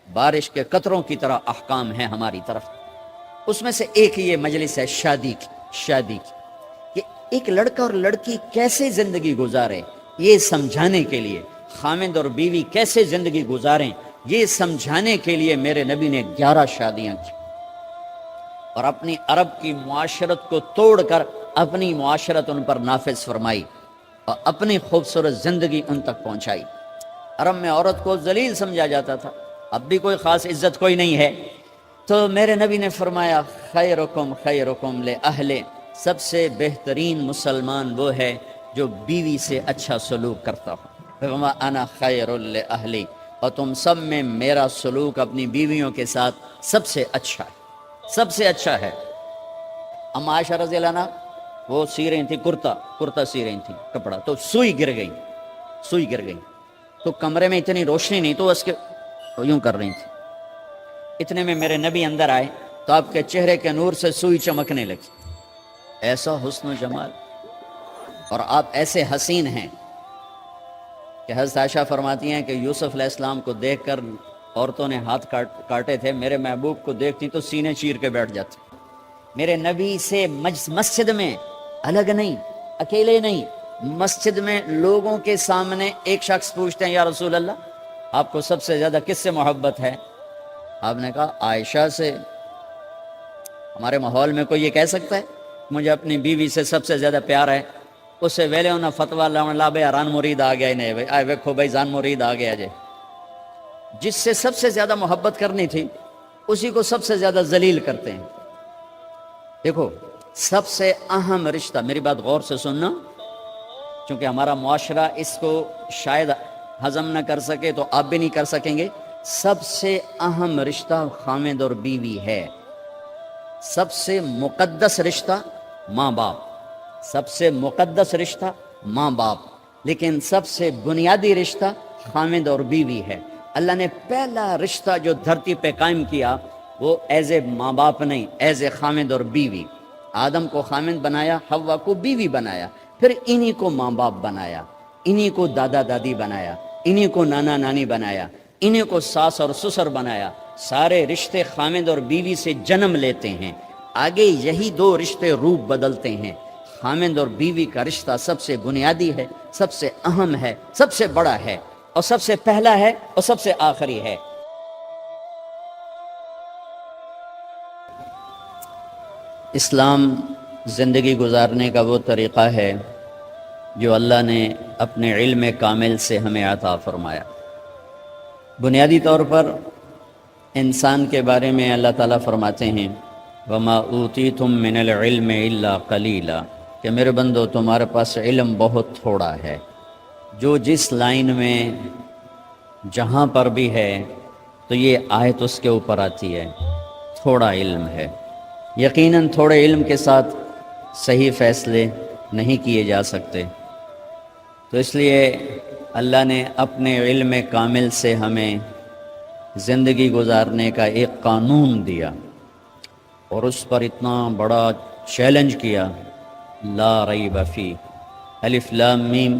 بارش کے قطروں کی طرح احکام ہیں ہماری طرف۔ اس میں سے ایک یہ مجلس ہے شادی کی کہ ایک لڑکا اور لڑکی کیسے زندگی گزارے یہ سمجھانے کے لیے، خامند اور بیوی کیسے زندگی گزاریں یہ سمجھانے کے لیے میرے نبی نے 11 شادیاں کی، اور اپنی عرب کی معاشرت کو توڑ کر اپنی معاشرت ان پر نافذ فرمائی اور اپنی خوبصورت زندگی ان تک پہنچائی۔ عرب میں عورت کو ذلیل سمجھا جاتا تھا، اب بھی کوئی خاص عزت کوئی نہیں ہے، تو میرے نبی نے فرمایا خیرکم خیرکم لأہل، سب سے بہترین مسلمان وہ ہے جو بیوی سے اچھا سلوک کرتا ہو، وما انا خیر لأہلی، اور تم سب میں میرا سلوک اپنی بیویوں کے ساتھ سب سے اچھا ہے، سب سے اچھا ہے۔ اما عائشہ رضی اللہ عنہ وہ سی رہی تھی کرتا سی رہی تھی کپڑا، تو سوئی گر گئی تو کمرے میں اتنی روشنی نہیں تو اس کے یوں کر رہی تھی، اتنے میں میرے نبی اندر آئے تو آپ کے چہرے کے نور سے سوئی چمکنے لگی، ایسا حسن و جمال، اور آپ ایسے حسین ہیں کہ حضرت عائشہ فرماتی ہیں کہ یوسف علیہ السلام کو دیکھ کر عورتوں نے ہاتھ کاٹے تھے، میرے محبوب کو دیکھتی تو سینے چیر کے بیٹھ جاتی۔ میرے نبی سے مسجد میں الگ نہیں، اکیلے نہیں، مسجد میں لوگوں کے سامنے ایک شخص پوچھتے ہیں یا رسول اللہ آپ کو سب سے زیادہ کس سے محبت ہے؟ آپ نے کہا عائشہ سے۔ ہمارے ماحول میں کوئی یہ کہہ سکتا ہے مجھے اپنی بیوی سے سب سے زیادہ پیار ہے؟ اس سے ویلے انہا فتوہ لا بے ران مرید آ گیا نہیں آئے ویکھو بھائی زان مرید آ گیا جے۔ جس سے سب سے زیادہ محبت کرنی تھی اسی کو سب سے زیادہ ذلیل کرتے ہیں۔ دیکھو سب سے اہم رشتہ، میری بات غور سے سننا چونکہ ہمارا معاشرہ اس کو شاید ہضم نہ کر سکے تو آپ بھی نہیں کر سکیں گے، سب سے اہم رشتہ خامد اور بیوی ہے، سب سے مقدس رشتہ ماں باپ، سب سے مقدس رشتہ ماں باپ، لیکن سب سے بنیادی رشتہ خامد اور بیوی ہے۔ اللہ نے پہلا رشتہ جو دھرتی پہ قائم کیا وہ ایز اے ماں باپ نہیں، ایز اے خامد اور بیوی۔ آدم کو خامد بنایا، حوا کو بیوی بنایا، پھر انہی کو ماں باپ بنایا، انہی کو دادا دادی بنایا، انہی کو نانا نانی بنایا، انہی کو ساس اور سسر بنایا۔ سارے رشتے خامد اور بیوی سے جنم لیتے ہیں، آگے یہی دو رشتے روپ بدلتے ہیں۔ خامد اور بیوی کا رشتہ سب سے بنیادی ہے، سب سے اہم ہے، سب سے بڑا ہے، اور سب سے پہلا ہے اور سب سے آخری ہے۔ اسلام زندگی گزارنے کا وہ طریقہ ہے جو اللہ نے اپنے علم کامل سے ہمیں عطا فرمایا۔ بنیادی طور پر انسان کے بارے میں اللہ تعالیٰ فرماتے ہیں وَمَا أُوتِيتُم مِّنَ الْعِلْمِ إِلَّا قَلِيلًا، کہ میرے بندو تمہارے پاس علم بہت تھوڑا ہے، جو جس لائن میں جہاں پر بھی ہے تو یہ آیت اس کے اوپر آتی ہے، تھوڑا علم ہے۔ یقیناً تھوڑے علم کے ساتھ صحیح فیصلے نہیں کیے جا سکتے، تو اس لیے اللہ نے اپنے علم کامل سے ہمیں زندگی گزارنے کا ایک قانون دیا، اور اس پر اتنا بڑا چیلنج کیا لا ریب فیہ، الف لام میم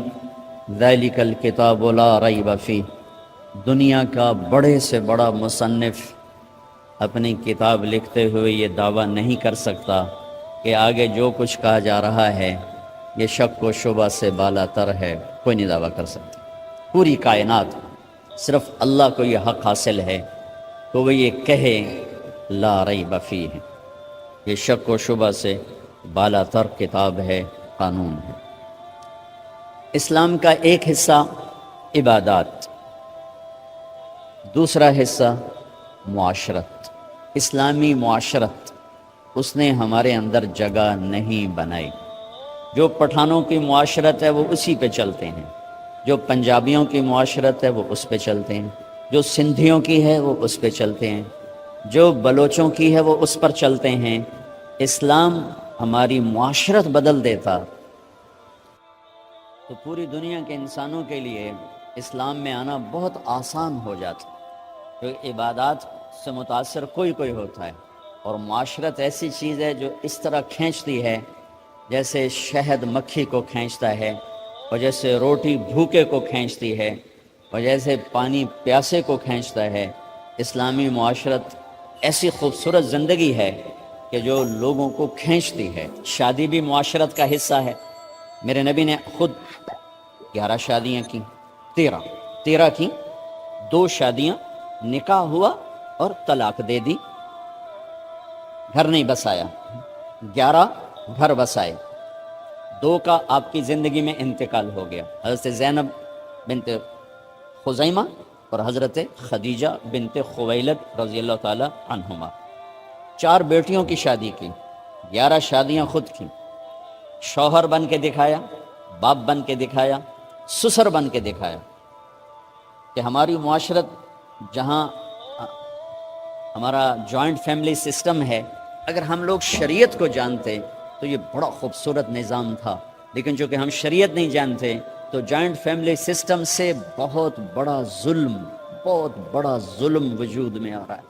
ذالک الکتاب لا ریب فیہ۔ دنیا کا بڑے سے بڑا مصنف اپنی کتاب لکھتے ہوئے یہ دعویٰ نہیں کر سکتا کہ آگے جو کچھ کہا جا رہا ہے یہ شک و شبہ سے بالا تر ہے، کوئی نہیں دعویٰ کر سکتا۔ پوری کائنات صرف اللہ کو یہ حق حاصل ہے تو وہ یہ کہے لا ریب فیہ، یہ شک و شبہ سے بالا تر کتاب ہے، قانون ہے۔ اسلام کا ایک حصہ عبادات، دوسرا حصہ معاشرت، اسلامی معاشرت، اس نے ہمارے اندر جگہ نہیں بنائی۔ جو پٹھانوں کی معاشرت ہے وہ اسی پہ چلتے ہیں، جو پنجابیوں کی معاشرت ہے وہ اس پہ چلتے ہیں، جو سندھیوں کی ہے وہ اس پہ چلتے ہیں، جو بلوچوں کی ہے وہ اس پر چلتے ہیں۔ اسلام ہماری معاشرت بدل دیتا تو پوری دنیا کے انسانوں کے لیے اسلام میں آنا بہت آسان ہو جاتا، کیونکہ عبادات سے متاثر کوئی ہوتا ہے، اور معاشرت ایسی چیز ہے جو اس طرح کھینچتی ہے جیسے شہد مکھی کو کھینچتا ہے، اور جیسے روٹی بھوکے کو کھینچتی ہے، اور جیسے پانی پیاسے کو کھینچتا ہے، اسلامی معاشرت ایسی خوبصورت زندگی ہے کہ جو لوگوں کو کھینچتی ہے. شادی بھی معاشرت کا حصہ ہے. میرے نبی نے خود 11 شادیاں کی، 13 کی. 2 شادیاں نکاح ہوا اور طلاق دے دی، گھر نہیں بسایا. 11 گھر بسائے، 2 کا آپ کی زندگی میں انتقال ہو گیا، حضرت زینب بنت خزیمہ اور حضرت خدیجہ بنت خویلد رضی اللہ تعالی عنہما. 4 بیٹیوں کی شادی کی، 11 شادیاں خود کی. شوہر بن کے دکھایا، باپ بن کے دکھایا، سسر بن کے دکھایا کہ ہماری معاشرت جہاں ہمارا جوائنٹ فیملی سسٹم ہے، اگر ہم لوگ شریعت کو جانتے تو یہ بڑا خوبصورت نظام تھا. لیکن چونکہ ہم شریعت نہیں جانتے تو جوائنٹ فیملی سسٹم سے بہت بڑا ظلم وجود میں آ رہا ہے.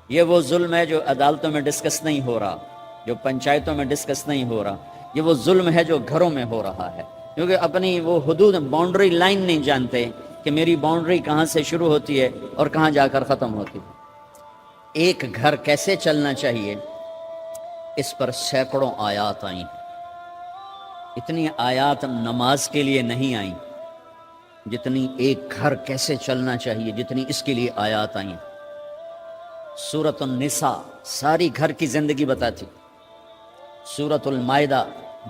یہ وہ ظلم ہے جو عدالتوں میں ڈسکس نہیں ہو رہا، جو پنچایتوں میں ڈسکس نہیں ہو رہا. یہ وہ ظلم ہے جو گھروں میں ہو رہا ہے، کیونکہ اپنی وہ حدود باؤنڈری لائن نہیں جانتے کہ میری باؤنڈری کہاں سے شروع ہوتی ہے اور کہاں جا کر ختم ہوتی ہے. ایک گھر کیسے چلنا چاہیے، اس پر سینکڑوں آیات آئیں. اتنی آیات نماز کے لیے نہیں آئیں جتنی ایک گھر کیسے چلنا چاہیے، جتنی اس کے لیے آیات آئیں. سورۃ النساء ساری گھر کی زندگی بتاتی، سورۃ المائدہ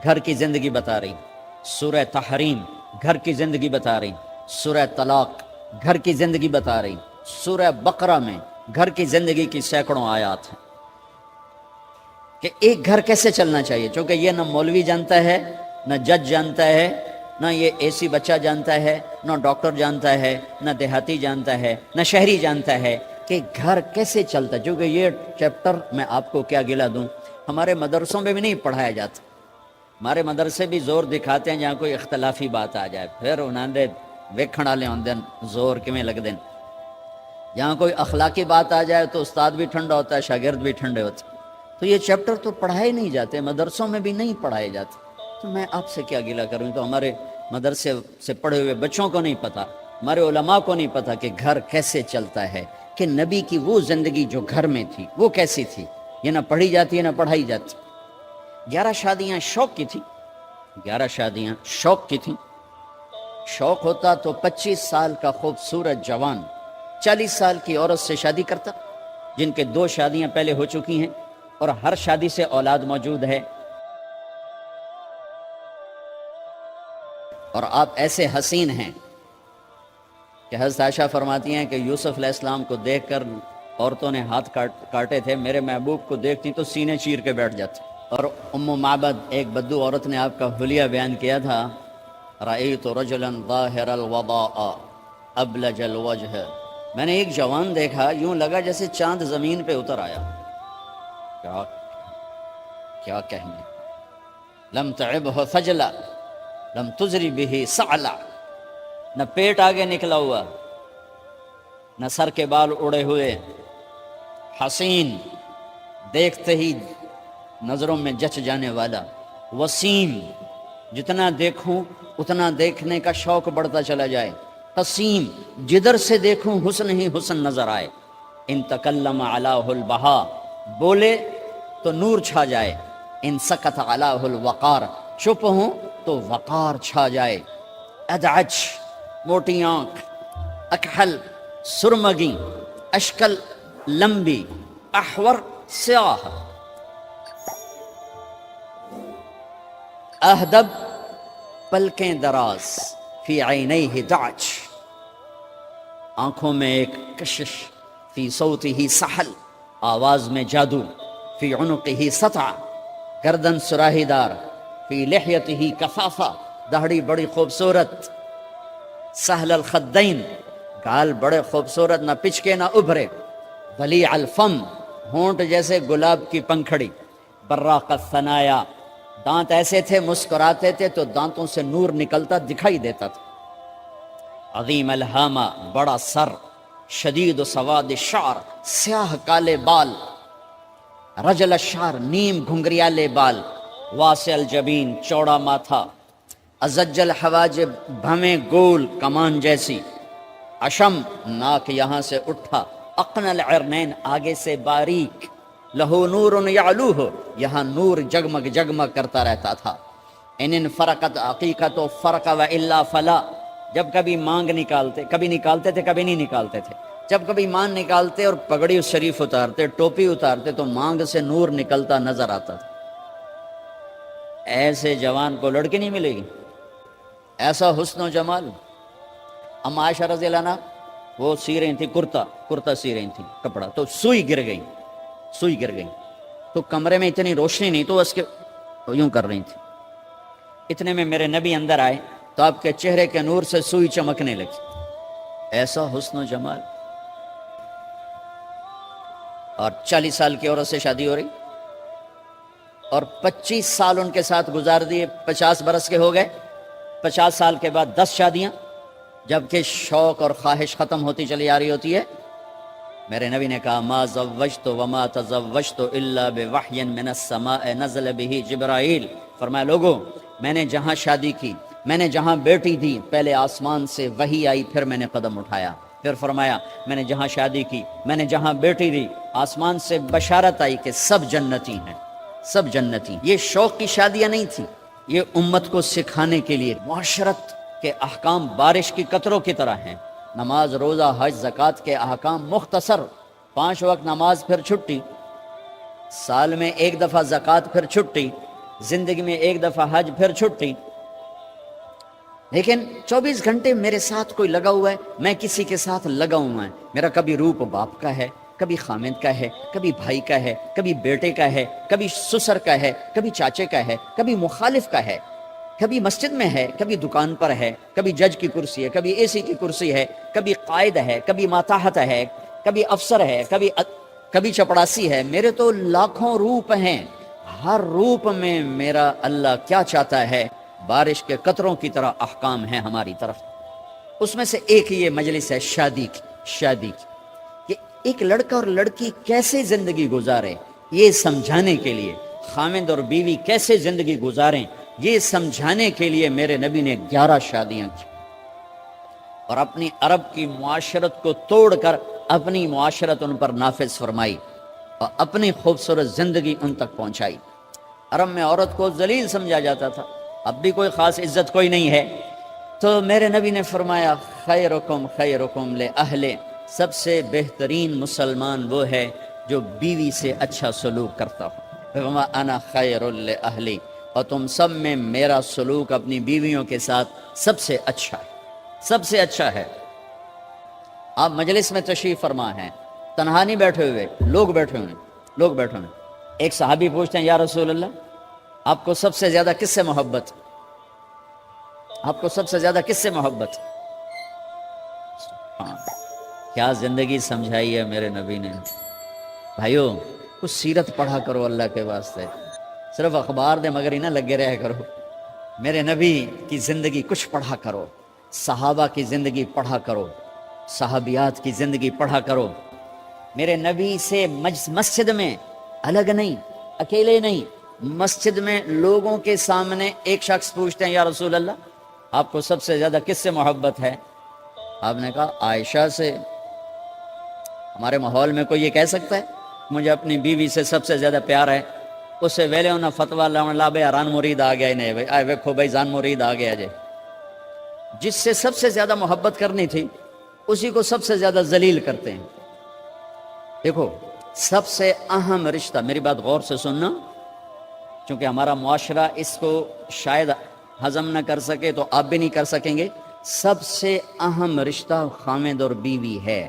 گھر کی زندگی بتا رہی، سورہ تحریم گھر کی زندگی بتا رہی، سورہ طلاق گھر کی زندگی بتا رہی، سورہ بقرہ میں گھر کی زندگی کی سینکڑوں آیات ہیں کہ ایک گھر کیسے چلنا چاہیے. چونکہ یہ نہ مولوی جانتا ہے، نہ جج جانتا ہے، نہ یہ ایسی بچہ جانتا ہے، نہ ڈاکٹر جانتا ہے، نہ دیہاتی جانتا ہے، نہ شہری جانتا ہے کہ گھر کیسے چلتا ہے. چونکہ یہ چیپٹر میں آپ کو کیا گلا دوں، ہمارے مدرسوں میں بھی نہیں پڑھایا جاتا. ہمارے مدرسے بھی زور دکھاتے ہیں جہاں کوئی اختلافی بات آ جائے، پھر انہوں نے ویکھن والے ہوندے زور کیویں لگدے. جہاں کوئی اخلاقی بات آ جائے تو استاد بھی ٹھنڈا ہوتا ہے، شاگرد بھی ٹھنڈے ہوتے. تو یہ چیپٹر تو پڑھائے نہیں جاتے، مدرسوں میں بھی نہیں پڑھائے جاتے. تو میں آپ سے کیا گلہ کروں، تو ہمارے مدرسے سے پڑھے ہوئے بچوں کو نہیں پتہ، ہمارے علماء کو نہیں پتہ کہ گھر کیسے چلتا ہے، کہ نبی کی وہ زندگی جو گھر میں تھی وہ کیسی تھی. یہ نہ پڑھی جاتی ہے نہ پڑھائی جاتی. 11 شادیاں شوق کی تھیں، 11 شادیاں شوق کی تھیں. شوق ہوتا تو 25 سال کا خوبصورت جوان 40 سال کی عورت سے شادی کرتا، جن کے 2 شادیاں پہلے ہو چکی ہیں اور ہر شادی سے اولاد موجود ہے. اور آپ ایسے حسین ہیں کہ حضرت عائشہ فرماتی ہیں کہ یوسف علیہ السلام کو دیکھ کر عورتوں نے ہاتھ کاٹے تھے، میرے محبوب کو دیکھتی تو سینے چیر کے بیٹھ جاتی. اور ام معبد ایک بدو عورت نے آپ کا حلیہ بیان کیا تھا، رأیت رجلا ظاہر الوضاء ابلج الوجہ، میں نے ایک جوان دیکھا یوں لگا جیسے چاند زمین پہ اتر آیا. کیا کہنے، لم تعبہ فجلا لم تزری بہ سعلا، نہ پیٹ آگے نکلا ہوا، نہ سر کے بال اڑے ہوئے، حسین دیکھتے ہی نظروں میں جچ جانے والا، وسیم جتنا دیکھوں اتنا دیکھنے کا شوق بڑھتا چلا جائے، قسیم جدھر سے دیکھوں حسن ہی حسن نظر آئے. ان تکلم علیہ البہا، بولے تو نور چھا جائے، ان سکت علیہ الوقار، چپ ہوں تو وقار چھا جائے. ادعج موٹی آنکھ، اکحل سرمگی، اشکل لمبی، احور سیاہ، اہدب پلکیں دراز، فی عینیہ دعج، آنکھوں میں ایک کشش، فی صوتہ سحل، آواز میں جادو، فی عنقہ سطع، گردن سراہی دار، فی لحیتہ کفافہ، داڑھی بڑی خوبصورت، سہل الخدین، گال بڑے خوبصورت، نہ پچکے نہ ابھرے، ولیع الفم، ہونٹ جیسے گلاب کی پنکھڑی، براق الثنایا، دانت ایسے تھے مسکراتے تھے تو دانتوں سے نور نکلتا دکھائی دیتا تھا. عظیم الہامہ، بڑا سر، شدید سواد الشعر، سیاہ کالے بال، رجل الشعر، نیم گھنگریالے بال، واسع الجبین، چوڑا ماتھا، ازج الحواجب، بھویں گول کمان جیسی، اشم، ناک یہاں سے اٹھا، اقنى العرنین، آگے سے باریک، لہو نور یعلوہ، یہاں نور جگمگ جگمگ کرتا رہتا تھا۔ ان فرقت عقیقت و فرق و الا فلا، جب کبھی مانگ نکالتے، کبھی نکالتے تھے کبھی نہیں نکالتے تھے، جب کبھی مانگ نکالتے اور پگڑی شریف اتارتے، ٹوپی اتارتے تو مانگ سے نور نکلتا نظر آتا تھا۔ ایسے جوان کو لڑکی نہیں ملے گی، ایسا حسن و جمال۔ ام عائشہ رضی اللہ عنہ وہ سی رہی تھی کرتا سی رہی تھی کپڑا، تو سوئی گر گئی، تو کمرے میں اتنی روشنی نہیں، تو اس کے یوں کر رہی تھی۔ اتنے میں میرے نبی اندر آئے تو آپ کے چہرے کے نور سے سوئی چمکنے لگی۔ ایسا حسن و جمال۔ اور 40 سال کی عورت سے شادی ہو رہی اور 25 سال ان کے ساتھ گزار دیے، 50 برس کے ہو گئے، 50 سال کے بعد 10 شادیاں، جبکہ شوق اور خواہش ختم ہوتی چلی آ رہی ہوتی ہے۔ میرے نبی نے کہا ما زوجت وما تزوجت الا بوحی من السماء نزل به جبرائیل، فرمایا لوگوں میں نے جہاں شادی کی، میں نے جہاں بیٹی دی، پہلے آسمان سے وحی آئی، پھر میں نے قدم اٹھایا۔ پھر فرمایا میں نے جہاں شادی کی، میں نے جہاں بیٹی دی، آسمان سے بشارت آئی کہ سب جنتی ہیں، سب جنتی۔ یہ شوق کی شادیاں نہیں تھیں، یہ امت کو سکھانے کے لیے۔ معاشرت کے احکام بارش کی قطروں کی طرح ہیں۔ نماز، روزہ، حج، زکوٰۃ کے احکام مختصر، 5 وقت نماز پھر چھٹی، سال میں 1 دفعہ زکوٰۃ پھر چھٹی، زندگی میں 1 دفعہ حج پھر چھٹی۔ لیکن 24 گھنٹے میرے ساتھ کوئی لگا ہوا ہے، میں کسی کے ساتھ لگا ہوا ہے۔ میرا کبھی روپ باپ کا ہے، کبھی خامد کا ہے، کبھی بھائی کا ہے، کبھی بیٹے کا ہے، کبھی سسر کا ہے، کبھی چاچے کا ہے، کبھی مخالف کا ہے، کبھی مسجد میں ہے، کبھی دکان پر ہے، کبھی جج کی کرسی ہے، کبھی اے سی کی کرسی ہے، کبھی قائد ہے، کبھی ماتحت ہے، کبھی افسر ہے، کبھی چپڑاسی ہے۔ میرے تو لاکھوں روپ ہیں، ہر روپ میں میرا اللہ کیا چاہتا ہے؟ بارش کے قطروں کی طرح احکام ہیں ہماری طرف۔ اس میں سے ایک یہ مجلس ہے شادی کی، کہ ایک لڑکا اور لڑکی کیسے زندگی گزارے، یہ سمجھانے کے لیے، خامد اور بیوی کیسے زندگی گزاریں یہ سمجھانے کے لیے میرے نبی نے 11 شادیاں کی، اور اپنی عرب کی معاشرت کو توڑ کر اپنی معاشرت ان پر نافذ فرمائی اور اپنی خوبصورت زندگی ان تک پہنچائی۔ عرب میں عورت کو ذلیل سمجھا جاتا تھا، اب بھی کوئی خاص عزت کوئی نہیں ہے، تو میرے نبی نے فرمایا خیرکم خیرکم لأہل، سب سے بہترین مسلمان وہ ہے جو بیوی سے اچھا سلوک کرتا ہو۔ وما انا خیر لأہلی، اور تم سب میں میرا سلوک اپنی بیویوں کے ساتھ سب سے اچھا ہے، سب سے اچھا ہے۔ آپ مجلس میں تشریف فرما ہیں، تنہا نہیں بیٹھے ہوئے، لوگ بیٹھے ہوئے۔ ایک صحابی پوچھتے ہیں یا رسول اللہ آپ کو سب سے زیادہ کس سے محبت، آپ کو سب سے زیادہ کس سے محبت؟ کیا زندگی سمجھائی ہے میرے نبی نے۔ بھائیو کچھ سیرت پڑھا کرو اللہ کے واسطے، صرف اخبار دے مگر ہی نہ لگے رہے کرو، میرے نبی کی زندگی کچھ پڑھا کرو، صحابہ کی زندگی پڑھا کرو، صحابیات کی زندگی پڑھا کرو۔ میرے نبی سے مسجد میں الگ نہیں، اکیلے نہیں، مسجد میں لوگوں کے سامنے ایک شخص پوچھتے ہیں یا رسول اللہ آپ کو سب سے زیادہ کس سے محبت ہے؟ آپ نے کہا عائشہ سے۔ ہمارے ماحول میں کوئی یہ کہہ سکتا ہے مجھے اپنی بیوی سے سب سے زیادہ پیار ہے؟ اس سے ویلے انہاں فتویٰ لا بے ران مرید آ گیا نہیں، آئے ویکھو بھائی زان مرید آ گیا جے۔ جس سے سب سے زیادہ محبت کرنی تھی اسی کو سب سے زیادہ ذلیل کرتے ہیں۔ دیکھو سب سے اہم رشتہ، میری بات غور سے سننا چونکہ ہمارا معاشرہ اس کو شاید ہضم نہ کر سکے تو آپ بھی نہیں کر سکیں گے۔ سب سے اہم رشتہ خامد اور بیوی ہے،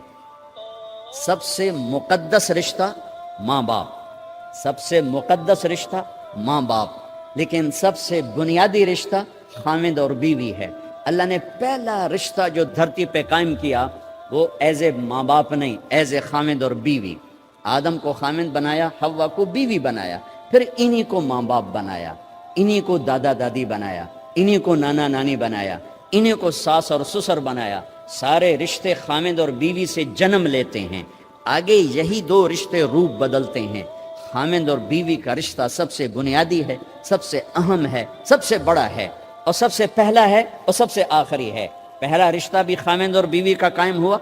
سب سے مقدس رشتہ ماں باپ، سب سے مقدس رشتہ ماں باپ، لیکن سب سے بنیادی رشتہ خامد اور بیوی ہے۔ اللہ نے پہلا رشتہ جو دھرتی پہ قائم کیا وہ ایز اے ماں باپ نہیں، ایز اے خامد اور بیوی۔ آدم کو خامد بنایا، حوا کو بیوی بنایا، پھر انہی کو ماں باپ بنایا، انہی کو دادا دادی بنایا، انہی کو نانا نانی بنایا، انہی کو ساس اور سسر بنایا۔ سارے رشتے خامد اور بیوی سے جنم لیتے ہیں، آگے یہی 2 رشتے روپ بدلتے ہیں۔ خامد اور بیوی کا رشتہ سب سے بنیادی ہے، سب سے اہم ہے، سب سے بڑا ہے، اور سب سے پہلا ہے اور سب سے آخری ہے۔ پہلا رشتہ بھی خامد اور بیوی کا قائم ہوا،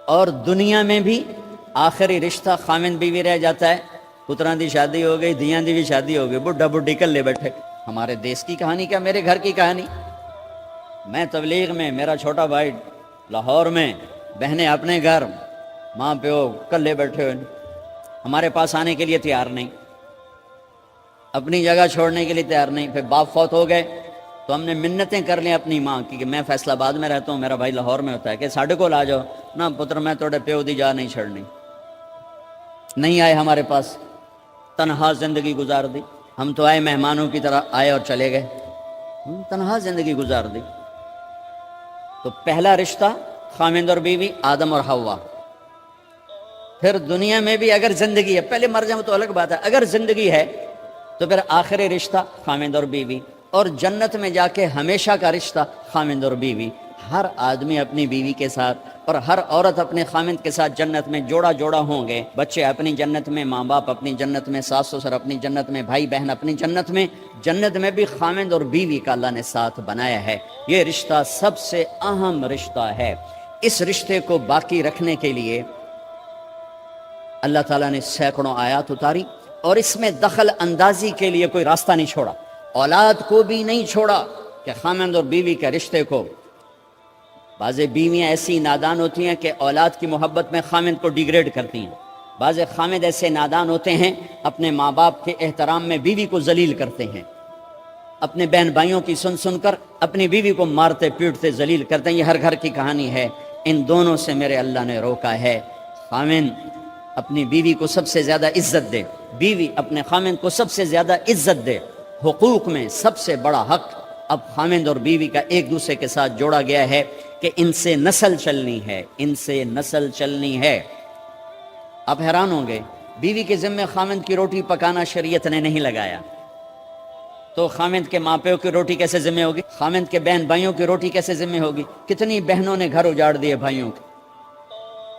اور دنیا میں بھی آخری رشتہ خامند بیوی رہ جاتا ہے. پتراں دی شادی ہو گئی, دھیاں دی بھی شادی ہو گئی, بڈھا بڈھی کلے بیٹھے. ہمارے دیس کی کہانی کیا, میرے گھر کی کہانی. میں تبلیغ میں, میرا چھوٹا بھائی لاہور میں, بہنیں اپنے گھر, ماں پیو کلے بیٹھے ہوئے, ہمارے پاس آنے کے لیے تیار نہیں, اپنی جگہ چھوڑنے کے لیے تیار نہیں. پھر باپ فوت ہو گئے تو ہم نے منتیں کر لیں اپنی ماں کی کہ میں فیصل آباد میں رہتا ہوں, میرا بھائی لاہور میں ہوتا ہے, کہ ساڈے کو آ جاؤ. نہ پتر, میں توڑے پیو دی جا نہیں چھڑنی. نہیں آئے ہمارے پاس, تنہا زندگی گزار دی. ہم تو آئے مہمانوں کی طرح آئے اور چلے گئے, تنہا زندگی گزار دی. تو پہلا رشتہ خامند اور بیوی, آدم اور حوا. پھر دنیا میں بھی اگر زندگی ہے, پہلے مر جاؤں تو الگ بات ہے, اگر زندگی ہے تو پھر آخری رشتہ خامند اور بیوی. اور جنت میں جا کے ہمیشہ کا رشتہ خامند اور بیوی. ہر آدمی اپنی بیوی کے ساتھ اور ہر عورت اپنے خامند کے ساتھ جنت میں جوڑا جوڑا ہوں گے. بچے اپنی جنت میں, ماں باپ اپنی جنت میں, ساس سسر اپنی جنت میں, بھائی بہن اپنی جنت میں. جنت میں بھی خامند اور بیوی کا اللہ نے ساتھ بنایا ہے. یہ رشتہ سب سے اہم رشتہ ہے. اس رشتے کو باقی رکھنے کے لیے اللہ تعالیٰ نے سینکڑوں آیات اتاری, اور اس میں دخل اندازی کے لیے کوئی راستہ نہیں چھوڑا. اولاد کو بھی نہیں چھوڑا کہ خامند اور بیوی کے رشتے کو. بعض بیویاں ایسی نادان ہوتی ہیں کہ اولاد کی محبت میں خامند کو ڈیگریڈ کرتی ہیں. بعض خامند ایسے نادان ہوتے ہیں اپنے ماں باپ کے احترام میں بیوی کو ذلیل کرتے ہیں. اپنے بہن بھائیوں کی سن سن کر اپنی بیوی کو مارتے پیٹتے ذلیل کرتے ہیں. یہ ہر گھر کی کہانی ہے. ان دونوں سے میرے اللہ نے روکا ہے. خامند اپنی بیوی کو سب سے زیادہ عزت دے, بیوی اپنے خامند کو سب سے زیادہ عزت دے. حقوق میں سب سے بڑا حق اب خامند اور بیوی کا ایک دوسرے کے ساتھ جوڑا گیا ہے کہ ان سے نسل چلنی ہے, ان سے نسل چلنی ہے. آپ حیران ہوں گے, بیوی کے ذمہ خامند کی روٹی پکانا شریعت نے نہیں لگایا, تو خامند کے ماں پیو کی روٹی کیسے ذمہ ہوگی؟ خامند کے بہن بھائیوں کی روٹی کیسے ذمہ ہوگی؟ کتنی بہنوں نے گھر اجاڑ دیے بھائیوں کے,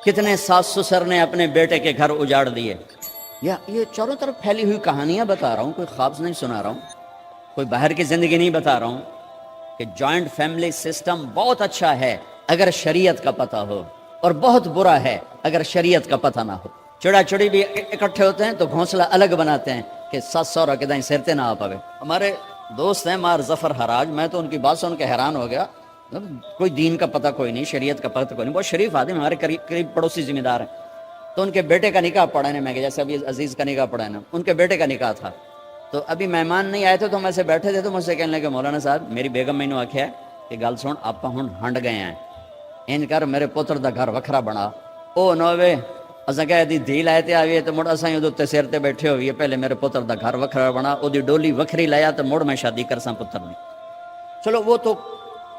کتنے ساس سسر نے اپنے بیٹے کے گھر اجاڑ دیے. یہ چاروں طرف پھیلی ہوئی کہانیاں بتا رہا ہوں, کوئی خواب نہیں سنا رہا ہوں, کوئی باہر کی زندگی نہیں بتا رہا ہوں. کہ جوائنٹ فیملی سسٹم بہت اچھا ہے اگر شریعت کا پتہ ہو, اور بہت برا ہے اگر شریعت کا پتہ نہ ہو. چڑا چڑی بھی اکٹھے ہوتے ہیں تو گھونسلہ الگ بناتے ہیں کہ ساس سورا کے دائیں سرتے نہ آ پاوے. ہمارے دوست ہیں مار ظفر حراج, میں تو ان کی بات سن کے حیران ہو گیا. کوئی دین کا پتہ کوئی نہیں, شریعت کا پتہ کوئی نہیں, بہت شریف آدمی, ہمارے قریب پڑوسی ذمہ دار ہیں. تو ان کے بیٹے کا نکاح پڑھا ہے, میں کہ جیسے ابھی عزیز کا نکاح پڑھا ہے نا, ان کے بیٹے کا نکاح تھا. تو ابھی مہمان نہیں آئے تھے تو ہم ایسے بیٹھے تھے, تو مجھ سے کہنے لگے مولانا صاحب میری بیگم میں نے آخیا کہ گل سن آپ ہن ہنڈ گئے ہیں, ان کر میرے پتر دا گھر وکھرا بنا. او نو وے اساں کہہ دی دھی لائے تے آئیے تو مڑ اساں اودے تے سر تے بیٹھے ہوئیے, پہلے میرے پتر دا گھر وکھرا بنا, او دی ڈولی وکھری لایا تو مڑ میں شادی کرساں پتر نے. چلو وہ تو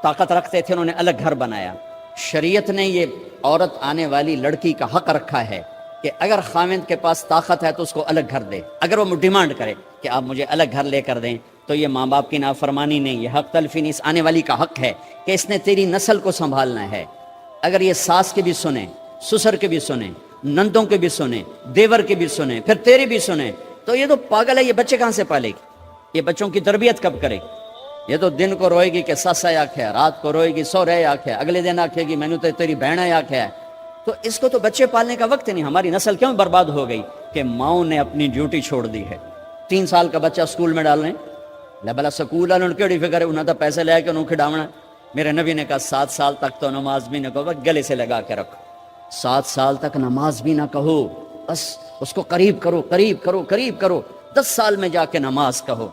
طاقت رکھتے تھے, انہوں نے الگ گھر بنایا. شریعت نے یہ عورت آنے والی لڑکی کا حق رکھا ہے کہ اگر خامند کے پاس طاقت ہے تو اس کو الگ گھر دے. اگر وہ ڈیمانڈ کرے کہ آپ مجھے الگ گھر لے کر دیں تو یہ ماں باپ کی نافرمانی نہیں, یہ حق تلفی نہیں, اس آنے والی کا حق ہے کہ اس نے تیری نسل کو سنبھالنا ہے. اگر یہ ساس کے بھی سنیں, سسر کے بھی سنیں, نندوں کے بھی سنیں, دیور کے بھی سنیں, پھر تیری بھی سنیں, تو یہ تو پاگل ہے, یہ بچے کہاں سے پالے گی؟ یہ بچوں کی تربیت کب کرے گی؟ یہ تو دن کو روئے گی کہ سس ہے آکھیا, رات کو روئے گی سورے آکھیا, اگلے دن آکھے گی میں نے تو تیری بہن ہے آکھیا. تو اس کو تو بچے پالنے کا وقت نہیں. ہماری نسل کیوں برباد ہو گئی؟ کہ ماؤں نے اپنی ڈیوٹی چھوڑ دی ہے. 3 سال کا بچہ سکول میں ڈالنے لے, بلا سکول والوں کیڑی فکر ہے, انہوں نے پیسے لے کے انہوں کھڈاونا. میرے نبی نے کہا 7 سال تک تو نماز بھی نہ کہو, گلے سے لگا کے رکھو. 7 سال تک نماز بھی نہ کہو, بس اس کو قریب کرو قریب کرو قریب کرو. 10 سال میں جا کے نماز کہو.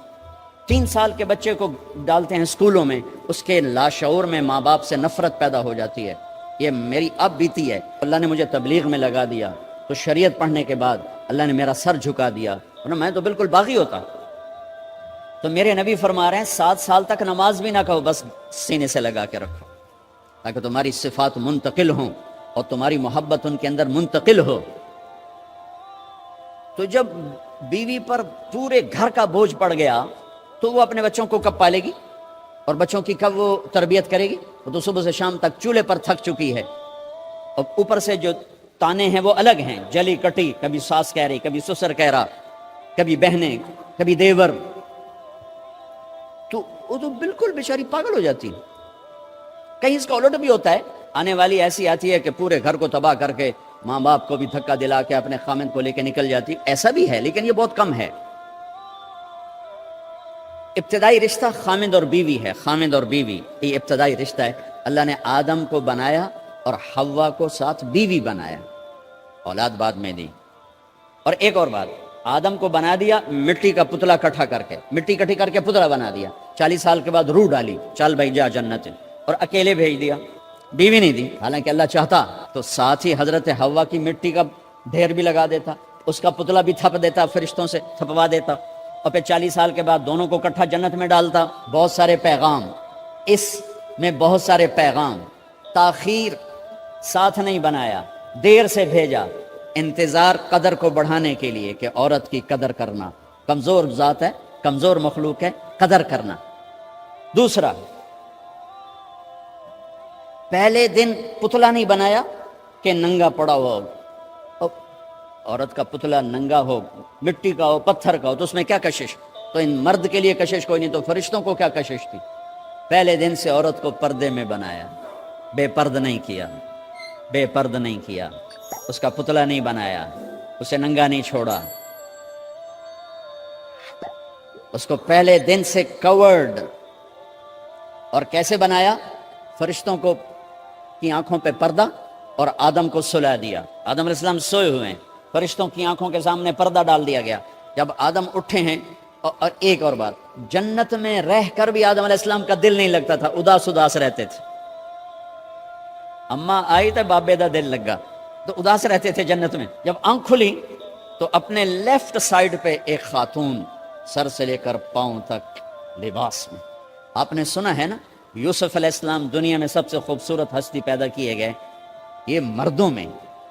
3 سال کے بچے کو ڈالتے ہیں اسکولوں میں, اس کے لاشعور میں ماں باپ سے نفرت پیدا ہو جاتی ہے. یہ میری اب بیتی ہے, اللہ نے مجھے تبلیغ میں لگا دیا تو شریعت پڑھنے کے بعد اللہ نے میرا سر جھکا دیا, ورنہ میں تو بالکل باغی ہوتا. تو میرے نبی فرما رہے ہیں 7 سال تک نماز بھی نہ کہو, بس سینے سے لگا کے رکھو تاکہ تمہاری صفات منتقل ہوں اور تمہاری محبت ان کے اندر منتقل ہو. تو جب بیوی پر پورے گھر کا بوجھ پڑ گیا تو وہ اپنے بچوں کو کب پالے گی اور بچوں کی کب وہ تربیت کرے گی؟ وہ تو صبح سے شام تک چولہے پر تھک چکی ہے, اور اوپر سے جو تانے ہیں وہ الگ ہیں, جلی کٹی, کبھی ساس کہہ رہی, کبھی سسر کہہ رہا, کبھی بہنیں, کبھی دیور. تو وہ تو بالکل بیچاری پاگل ہو جاتی. کہیں اس کا الٹ بھی ہوتا ہے, آنے والی ایسی آتی ہے کہ پورے گھر کو تباہ کر کے ماں باپ کو بھی دھکا دلا کے اپنے خامند کو لے کے نکل جاتی، ایسا بھی ہے لیکن یہ بہت کم ہے۔ ابتدائی رشتہ خامند اور بیوی ہے، خامند اور بیوی یہ ابتدائی رشتہ ہے۔ اللہ نے آدم کو بنایا اور حوا کو ساتھ بیوی بنایا، اولاد بعد میں دی۔ اور ایک اور بات، آدم کو بنا دیا مٹی کا پتلا کٹھا کر کے، مٹی کٹھی کر کے پتلا بنا دیا، 40 سال کے بعد روح ڈالی، چل بھائی جا جنت، اور اکیلے بھیج دیا، بیوی نہیں دی۔ حالانکہ اللہ چاہتا تو ساتھ ہی حضرت حوا کی مٹی کا ڈھیر بھی لگا دیتا، اس کا پتلا بھی تھپ دیتا، فرشتوں سے تھپوا دیتا، اور پھر 40 سال کے بعد دونوں کو کٹھا جنت میں ڈالتا۔ بہت سارے پیغام، اس میں بہت سارے پیغام، تاخیر ساتھ نہیں بنایا، دیر سے بھیجا، انتظار قدر کو بڑھانے کے لیے کہ عورت کی قدر کرنا، کمزور ذات ہے، کمزور مخلوق ہے، قدر کرنا۔ دوسرا، پہلے دن پتلا نہیں بنایا کہ ننگا پڑا ہو، عورت کا پتلا ننگا ہو، مٹی کا ہو، پتھر کا ہو، تو اس میں کیا کشش؟ تو ان مرد کے لیے کشش کوئی نہیں، تو فرشتوں کو کیا کشش تھی؟ پہلے دن سے عورت کو پردے میں بنایا، بے پرد نہیں کیا، بے پرد نہیں کیا، اس کا پتلا نہیں بنایا، اسے ننگا نہیں چھوڑا، اس کو پہلے دن سے کورڈ۔ اور کیسے بنایا؟ فرشتوں کو کی آنکھوں پہ پردہ اور آدم کو سلا دیا۔ آدم علیہ السلام سوئے ہوئے ہیں، فرشتوں کی آنکھوں کے سامنے پردہ ڈال دیا گیا۔ جب آدم اٹھے ہیں، اور ایک اور بات، جنت میں رہ کر بھی آدم علیہ السلام کا دل نہیں لگتا تھا، اداس اداس رہتے تھے۔ اماں آئی تو بابے دا دل لگا، تو اداس رہتے تھے جنت میں۔ جب آنکھ کھلی تو اپنے لیفٹ سائیڈ پہ ایک خاتون، سر سے لے کر پاؤں تک لباس میں۔ آپ نے سنا ہے نا، یوسف علیہ السلام دنیا میں سب سے خوبصورت ہستی پیدا کیے گئے، یہ مردوں میں،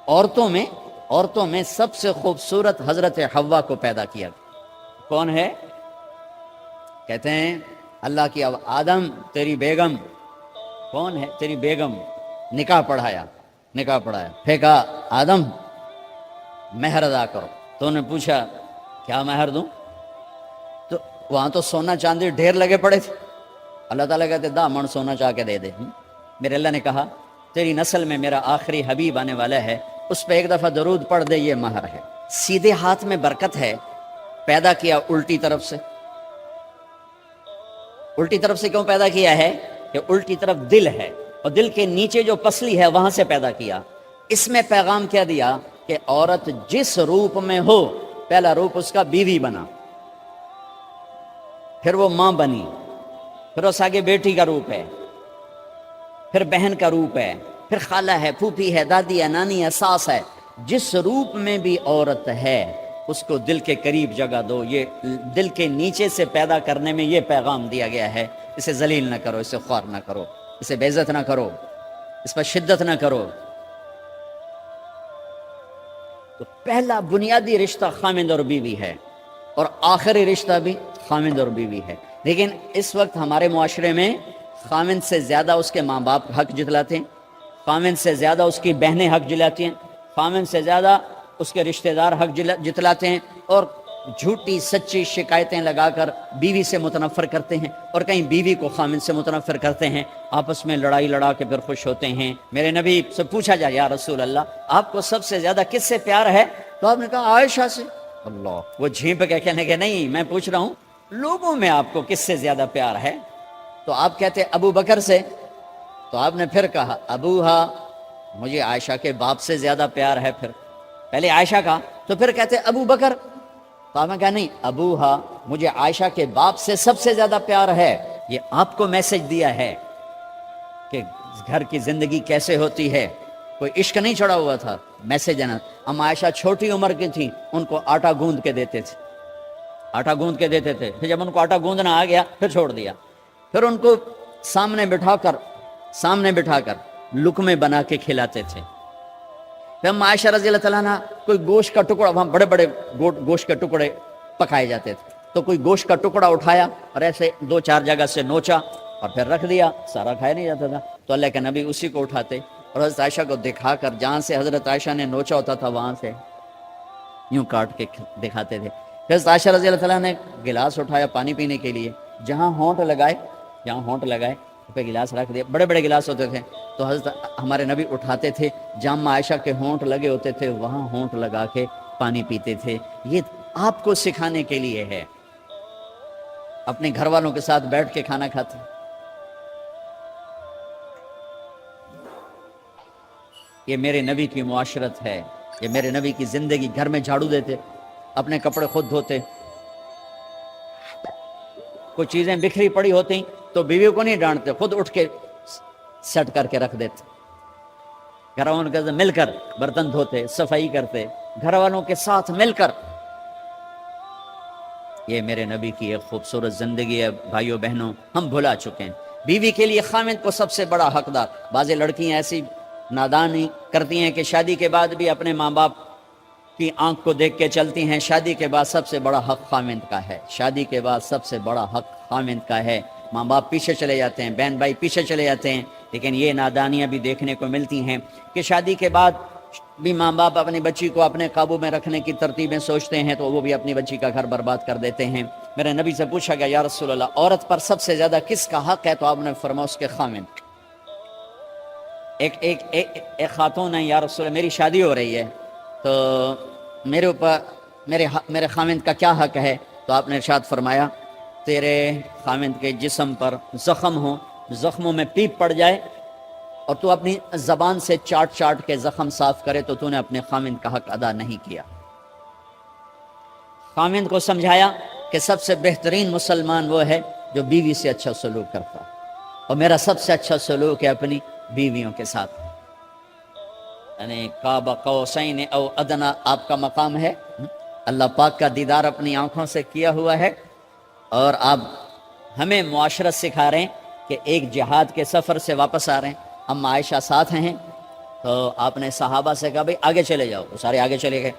عورتوں میں سب سے خوبصورت حضرت حوا کو پیدا کیا۔ کون ہے؟ کہتے ہیں اللہ کی، اب آدم تیری بیگم کون ہے؟ تیری بیگم۔ نکاح پڑھایا، پھینکا، آدم مہر ادا کرو۔ تو انہوں نے پوچھا کیا مہر دوں؟ تو وہاں تو سونا چاندی ڈھیر لگے پڑے تھے۔ اللہ تعالیٰ کہتے دا من سونا چاہ کے دے دے۔ میرے اللہ نے کہا تیری نسل میں میرا آخری حبیب آنے والا ہے، اس پہ ایک دفعہ درود پڑھ دے، یہ مہر ہے۔ سیدھے ہاتھ میں برکت ہے، پیدا کیا الٹی طرف سے۔ الٹی طرف سے کیوں پیدا کیا ہے؟ کہ الٹی طرف دل ہے، اور دل کے نیچے جو پسلی ہے وہاں سے پیدا کیا۔ اس میں پیغام کیا دیا کہ عورت جس روپ میں ہو، پہلا روپ اس کا بیوی بنا، پھر وہ ماں بنی، پھر اس آگے بیٹی کا روپ ہے، پھر بہن کا روپ ہے، پھر خالہ ہے، پھوپھی ہے، دادی ہے، نانی ہے، ساس ہے۔ جس روپ میں بھی عورت ہے اس کو دل کے قریب جگہ دو۔ یہ دل کے نیچے سے پیدا کرنے میں یہ پیغام دیا گیا ہے، اسے ذلیل نہ کرو، اسے خوار نہ کرو، اسے بے عزت نہ کرو، اس پر شدت نہ کرو۔ تو پہلا بنیادی رشتہ خامند اور بیوی ہے، اور آخری رشتہ بھی خامند اور بیوی ہے۔ لیکن اس وقت ہمارے معاشرے میں خامند سے زیادہ اس کے ماں باپ حق جتلاتے ہیں، خامند سے زیادہ اس کی بہنیں حق جلاتی ہیں، خامند سے زیادہ اس کے رشتہ دار حق جتلاتے ہیں، اور جھوٹی سچی شکایتیں لگا کر بیوی سے متنفر کرتے ہیں، اور کہیں بیوی کو خامند سے متنفر کرتے ہیں، آپس میں لڑائی لڑا کے پھر خوش ہوتے ہیں۔ میرے نبی سے پوچھا جائے یا رسول اللہ آپ کو سب سے زیادہ کس سے پیار ہے؟ تو آپ نے کہا عائشہ سے۔ اللہ، وہ جھینپ کے کہنے کے نہیں، میں پوچھ رہا ہوں لوگوں میں آپ کو کس سے زیادہ پیار ہے؟ تو آپ کہتے ابو بکر سے۔ تو آپ نے پھر کہا ابوہا، مجھے عائشہ کے باپ سے زیادہ پیار ہے۔ پھر پہلے عائشہ کا، تو پھر کہتے ابو بکر۔ تو آپ نے کہا نہیں، ابوہا، مجھے عائشہ کے باپ سے سب سے زیادہ پیار ہے۔ یہ آپ کو میسج دیا ہے کہ گھر کی زندگی کیسے ہوتی ہے، کوئی عشق نہیں چڑھا ہوا تھا، میسج ہے نا۔ ہم عائشہ چھوٹی عمر کی تھیں، ان کو آٹا گوندھ کے دیتے تھے، آٹا گوندھ کے دیتے تھے، پھر جب ان کو آٹا گوندھنا آ گیا پھر چھوڑ دیا، پھر ان کو سامنے بٹھا کر لقمے بنا کے کھلاتے تھے۔ پھر ہم عائشہ رضی اللہ تعالیٰ عنہ کوئی گوشت کا ٹکڑا، وہاں بڑے بڑے گوشت کے ٹکڑے پکائے جاتے تھے، تو کوئی گوشت کا ٹکڑا اٹھایا اور ایسے 2-4 جگہ سے نوچا اور پھر رکھ دیا، سارا کھایا نہیں جاتا تھا، تو اللہ کے نبی اسی کو اٹھاتے اور حضرت عائشہ کو دکھا کر، جہاں سے حضرت عائشہ نے نوچا ہوتا تھا وہاں سے یوں کاٹ کے دکھاتے تھے۔ پھر حضرت عائشہ رضی اللہ تعالیٰ نے گلاس اٹھایا پانی پینے کے لیے، جہاں ہونٹ لگائے پہ گلاس رکھ دیا، بڑے بڑے گلاس ہوتے تھے، تو حضرت ہمارے نبی اٹھاتے تھے، جامع عائشہ کے ہونٹ لگے ہوتے تھے وہاں ہونٹ لگا کے پانی پیتے تھے. یہ آپ کو سکھانے کے لیے ہے. اپنے گھر والوں کے ساتھ بیٹھ کے کھانا کھاتے. یہ میرے نبی کی معاشرت ہے، یہ میرے نبی کی زندگی. گھر میں جھاڑو دیتے، اپنے کپڑے خود دھوتے. کوئی چیزیں بکھری پڑی ہوتی تو بیوی کو نہیں ڈانٹتے، خود اٹھ کے سیٹ کر کے رکھ دیتے. گھر والوں کے ساتھ مل کر برتن دھوتے، صفائی کرتے، گھر والوں کے ساتھ مل کر. یہ میرے نبی کی ایک خوبصورت زندگی ہے. بھائیوں بہنوں، ہم بھلا چکے ہیں. بیوی کے لیے خاوند کو سب سے بڑا حقدار. بعض لڑکیاں ایسی نادانی کرتی ہیں کہ شادی کے بعد بھی اپنے ماں باپ کی آنکھ کو دیکھ کے چلتی ہیں. شادی کے بعد سب سے بڑا حق خاوند کا ہے. شادی کے بعد سب سے بڑا حق خاوند کا ہے. ماں باپ پیچھے چلے جاتے ہیں، بہن بھائی پیچھے چلے جاتے ہیں. لیکن یہ نادانیاں بھی دیکھنے کو ملتی ہیں کہ شادی کے بعد بھی ماں باپ اپنی بچی کو اپنے قابو میں رکھنے کی ترتیبیں سوچتے ہیں تو وہ بھی اپنی بچی کا گھر برباد کر دیتے ہیں. میرے نبی سے پوچھا گیا، یا رسول اللہ، عورت پر سب سے زیادہ کس کا حق ہے؟ تو آپ نے فرمایا اس کے خاوند. ایک خاتون ہے، یا رسول اللہ میری شادی ہو رہی ہے تو میرے اوپر میرے خاوند کا کیا حق ہے؟ تو آپ نے ارشاد فرمایا، تیرے خاوند کے جسم پر زخم ہو، زخموں میں پیپ پڑ جائے اور تو اپنی زبان سے چاٹ چاٹ کے زخم صاف کرے تو تو نے اپنے خاوند کا حق ادا نہیں کیا. خاوند کو سمجھایا کہ سب سے بہترین مسلمان وہ ہے جو بیوی سے اچھا سلوک کرتا، اور میرا سب سے اچھا سلوک ہے اپنی بیویوں کے ساتھ. یعنی قاب قوسین او ادنا آپ کا مقام ہے. اللہ پاک کا دیدار اپنی آنکھوں سے کیا ہوا ہے، اور آپ ہمیں معاشرت سکھا رہے ہیں کہ ایک جہاد کے سفر سے واپس آ رہے ہیں. ہم عائشہ ساتھ ہیں تو آپ نے صحابہ سے کہا بھئی آگے چلے جاؤ. وہ سارے آگے چلے گئے.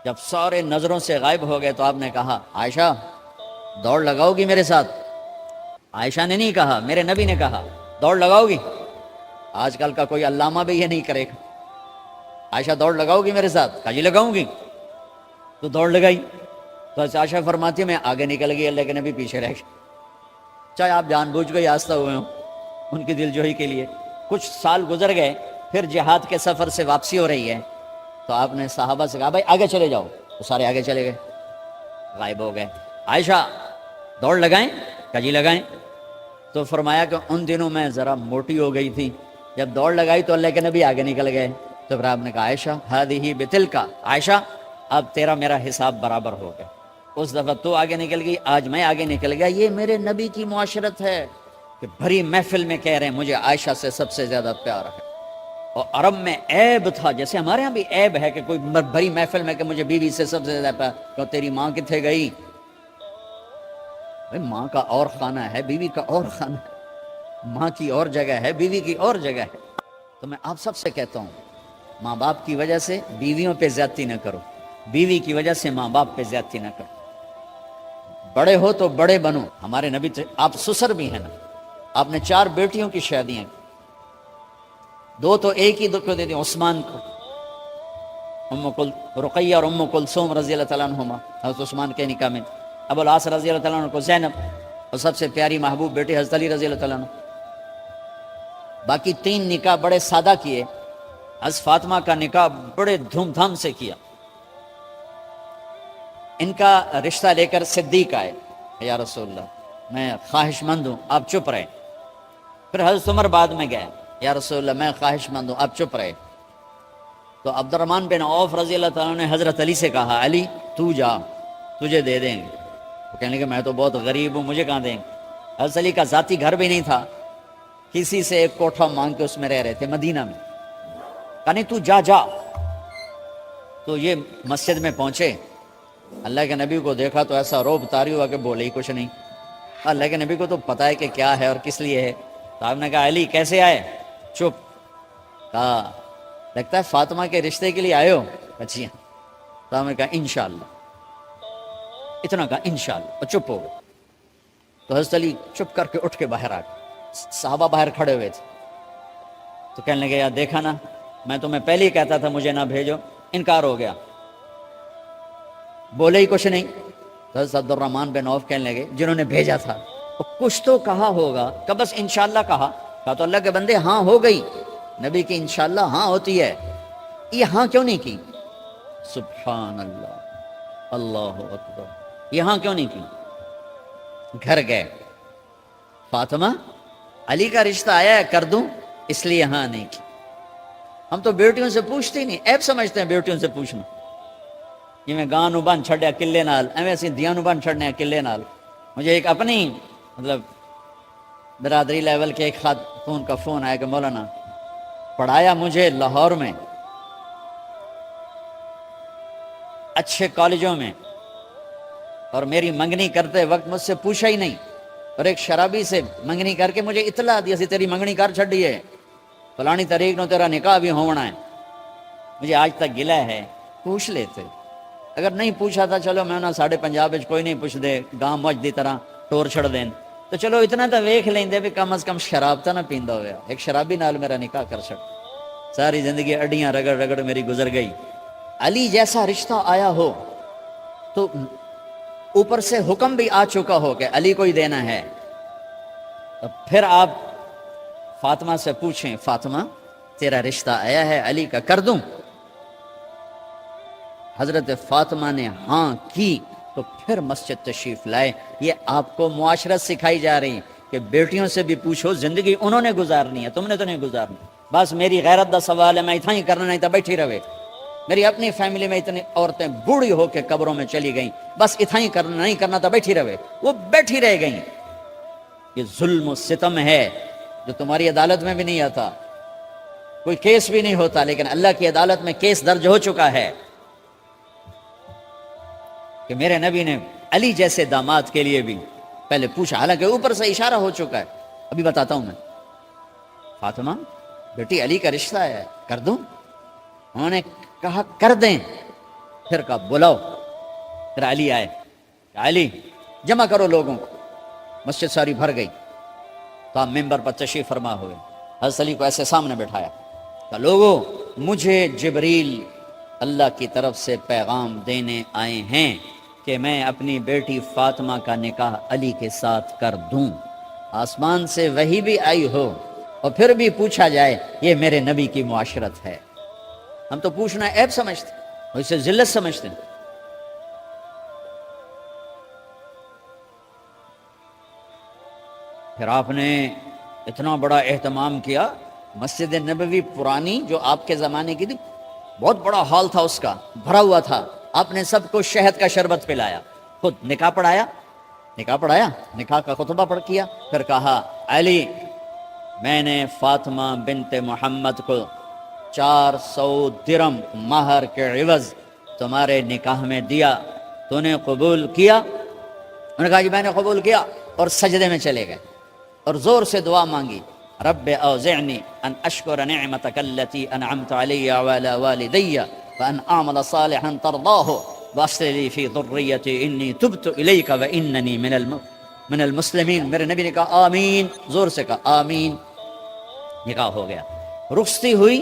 جب سارے نظروں سے غائب ہو گئے تو آپ نے کہا، عائشہ دوڑ لگاؤ گی میرے ساتھ؟ عائشہ نے نہیں کہا، میرے نبی نے کہا دوڑ لگاؤ گی. آج کل کا کوئی علامہ بھی یہ نہیں کرے گا. عائشہ دوڑ لگاؤ گی میرے ساتھ؟ کہا جی لگاؤں گی. تو دوڑ لگائی. تو عائشہ فرماتی میں آگے نکل گئی، اللہ کے نبی پیچھے رہ گئے. چاہے آپ جان بوجھ کے آستہ ہوئے ہوں ان کی دل جوئی کے لیے. کچھ سال گزر گئے، پھر جہاد کے سفر سے واپسی ہو رہی ہے تو آپ نے صحابہ سے کہا بھائی آگے چلے جاؤ. تو سارے آگے چلے گئے، غائب ہو گئے. عائشہ دوڑ لگائیں؟ کہا جی لگائیں. تو فرمایا کہ ان دنوں میں ذرا موٹی ہو گئی تھی، جب دوڑ لگائی تو اللہ کے نبی آگے نکل گئے. تو پھر آپ نے کہا عائشہ ہذہ بتلک، عائشہ اب تیرا میرا حساب برابر ہو گیا. اس دفعہ تو آگے نکل گئی، آج میں آگے نکل گیا. یہ میرے نبی کی معاشرت ہے کہ بھری محفل میں کہہ رہے ہیں مجھے عائشہ سے سب سے زیادہ پیار ہے. اور عرب میں عیب تھا، جیسے ہمارے ہاں بھی عیب ہے کہ کوئی بھری محفل میں کہ مجھے بیوی سے سب سے زیادہ پیار. کہ تیری ماں کتنے گئی؟ ماں کا اور خانہ ہے، بیوی کا اور خانہ ہے. ماں کی اور جگہ ہے، بیوی کی اور جگہ ہے. تو میں آپ سب سے کہتا ہوں، ماں باپ کی وجہ سے بیویوں پہ زیادتی نہ کرو، بیوی کی وجہ سے ماں باپ پہ زیادتی نہ کرو. بڑے ہو تو بڑے بنو. ہمارے نبی آپ سسر بھی ہیں نا، آپ نے 4 بیٹیوں کی شادیاں، 2 تو ایک ہی کو دے دی عثمان کو، رقیہ اور کلثوم رضی اللہ تعالیٰ عنہما. حضرت عثمان کے نکاح میں ابو العاص رضی اللہ تعالیٰ عنہ کو زینب، اور سب سے پیاری محبوب بیٹی حضرت علی رضی اللہ تعالیٰ عنہ. باقی 3 نکاح بڑے سادہ کیے. حضرت فاطمہ کا نکاح بڑے دھوم دھام سے کیا. ان کا رشتہ لے کر صدیق آئے، یا رسول اللہ میں خواہش مند ہوں آپ چپ رہے. پھر حضرت عمر بعد میں گئے، یا رسول اللہ میں خواہش مند ہوں آپ چپ رہے. تو عبد الرحمن بن عوف رضی اللہ تعالیٰ نے حضرت علی سے کہا علی تو جا، تجھے دے دیں گے. وہ کہنے لگے میں تو بہت غریب ہوں، مجھے کہاں دیں گے. حضرت علی کا ذاتی گھر بھی نہیں تھا، کسی سے ایک کوٹھا مانگ کے اس میں رہ رہے تھے مدینہ میں. کہا نہیں تو جا جا. تو یہ مسجد میں پہنچے، اللہ کے نبی کو دیکھا تو ایسا روب طاری ہوا کہ بولے ہی کچھ نہیں. اللہ کے نبی کو تو پتہ ہے کہ کیا ہے اور کس لیے ہے. تو آپ نے کہا علی کیسے آئے؟ چپ. کہا لگتا ہے فاطمہ کے رشتے کے لیے آئے ہو؟ اچھی. تو آپ نے کہا انشاءاللہ. اتنا کہا انشاءاللہ اور چپ ہو گئے. تو حضرت علی چپ کر کے اٹھ کے باہر آ گئے. صحابہ باہر کھڑے ہوئے تھے. تو کہنے لگے یار دیکھا نا، میں تمہیں پہلے ہی کہتا تھا مجھے نہ بھیجو. انکار ہو گیا، بولے ہی کچھ نہیں. تو حضرت عبد الرحمن بن عوف کہنے لگے جنہوں نے بھیجا تھا کچھ تو کہا ہوگا، کہ بس انشاءاللہ کہا. کہا تو اللہ کے بندے ہاں ہو گئی، نبی کی انشاءاللہ ہاں ہوتی ہے، یہ ہاں کیوں نہیں کی؟ سبحان اللہ، اللہ اکبر، یہ ہاں کیوں نہیں کی؟ گھر گئے، فاطمہ علی کا رشتہ آیا ہے کر دوں، اس لیے ہاں نہیں کی۔ ہم تو بیٹیوں سے پوچھتے ہی نہیں، عیب سمجھتے ہیں بیٹیوں سے پوچھنا، جی میں گاں نو بن چھڑیا قلعے نال، ایویں اسی دیاں نو بن چھڑنے قلعے نال۔ مجھے ایک اپنی مطلب برادری لیول کے ایک خاتون کا فون آیا کہ مولانا پڑھایا مجھے لاہور میں اچھے کالجوں میں، اور میری منگنی کرتے وقت مجھ سے پوچھا ہی نہیں، اور ایک شرابی سے منگنی کر کے مجھے اطلاع دی سی تیری منگنی کر چھڑی ہے، فلانی تاریخ نو تیرا نکاح بھی ہونا ہے۔ مجھے آج تک گلہ ہے، پوچھ لیتے، اگر نہیں پوچھا تھا چلو میں انہاں ساڑھے پنجاب کوئی نہیں پوچھ دے، گاں مجھ دی طرح ٹور چھڑ دین، تو چلو اتنا تو ویکھ لیں دے بھی کم از کم شراب تا نہ پیندا ہویا، ایک شرابی نال میرا نکاح کر چھڑ۔ ساری زندگی اڈیاں رگڑ رگڑ میری گزر گئی۔ علی جیسا رشتہ آیا ہو تو اوپر سے حکم بھی آ چکا ہو کہ علی کو ہی دینا ہے، تو پھر آپ فاطمہ سے پوچھیں فاطمہ تیرا رشتہ آیا ہے علی کا کر دوں؟ حضرت فاطمہ نے ہاں کی تو پھر مسجد تشریف لائے۔ یہ آپ کو معاشرت سکھائی جا رہی کہ بیٹیوں سے بھی پوچھو، زندگی انہوں نے گزارنی ہے، تم نے تو نہیں گزارنی۔ بس میری غیرت دا سوال ہے، میں اتنا ہی کرنا نہیں تھا بیٹھی رہے۔ میری اپنی فیملی میں اتنی عورتیں بوڑھی ہو کے قبروں میں چلی گئیں، بس اتنا ہی کرنا نہیں کرنا تھا بیٹھی رہے، وہ بیٹھی رہ گئیں۔ یہ ظلم و ستم ہے جو تمہاری عدالت میں بھی نہیں آتا، کوئی کیس بھی نہیں ہوتا، لیکن اللہ کی عدالت میں کیس درج ہو چکا ہے کہ میرے نبی نے علی جیسے داماد کے لیے بھی پہلے پوچھا، حالانکہ اوپر سے اشارہ ہو چکا ہے۔ ابھی بتاتا ہوں میں۔ فاطمہ بیٹی علی کا رشتہ ہے کر دوں؟ انہوں نے کہا کر دیں۔ پھر کہا بلاؤ۔ پھر علی آئے، علی جمع کرو لوگوں کو۔ مسجد ساری بھر گئی تو آپ ممبر پر تشریف فرما ہوئے، حضرت علی کو ایسے سامنے بٹھایا، کہ لوگوں مجھے جبریل اللہ کی طرف سے پیغام دینے آئے ہیں کہ میں اپنی بیٹی فاطمہ کا نکاح علی کے ساتھ کر دوں۔ آسمان سے وحی بھی آئی ہو اور پھر بھی پوچھا جائے، یہ میرے نبی کی معاشرت ہے۔ ہم تو پوچھنا عیب سمجھتے اور اسے ذلت سمجھتے ہیں۔ پھر آپ نے اتنا بڑا اہتمام کیا، مسجد نبوی پرانی جو آپ کے زمانے کی تھی، بہت بڑا ہال تھا، اس کا بھرا ہوا تھا، آپ نے سب کو شہد کا شربت پلایا، خود نکاح پڑھایا، نکاح کا خطبہ پڑھ کیا، پھر کہا علی میں نے فاطمہ بنت محمد کو 400 درم مہر کے عوض تمہارے نکاح میں دیا، تو نے قبول کیا؟ انہوں نے کہا جی میں نے قبول کیا، اور سجدے میں چلے گئے اور زور سے دعا مانگی، رب اوزعنی ان اشکر نعمتک التی انعمت علی وعلی والدی وان اعمل صالحا ترضاہ واصلح لی فی ذریتی انی تبت الیک واننی من المسلمین۔ میرے نبی نے کہا آمین، زور سے کہا آمین۔ نکاح ہو گیا۔ رخصتی ہوئی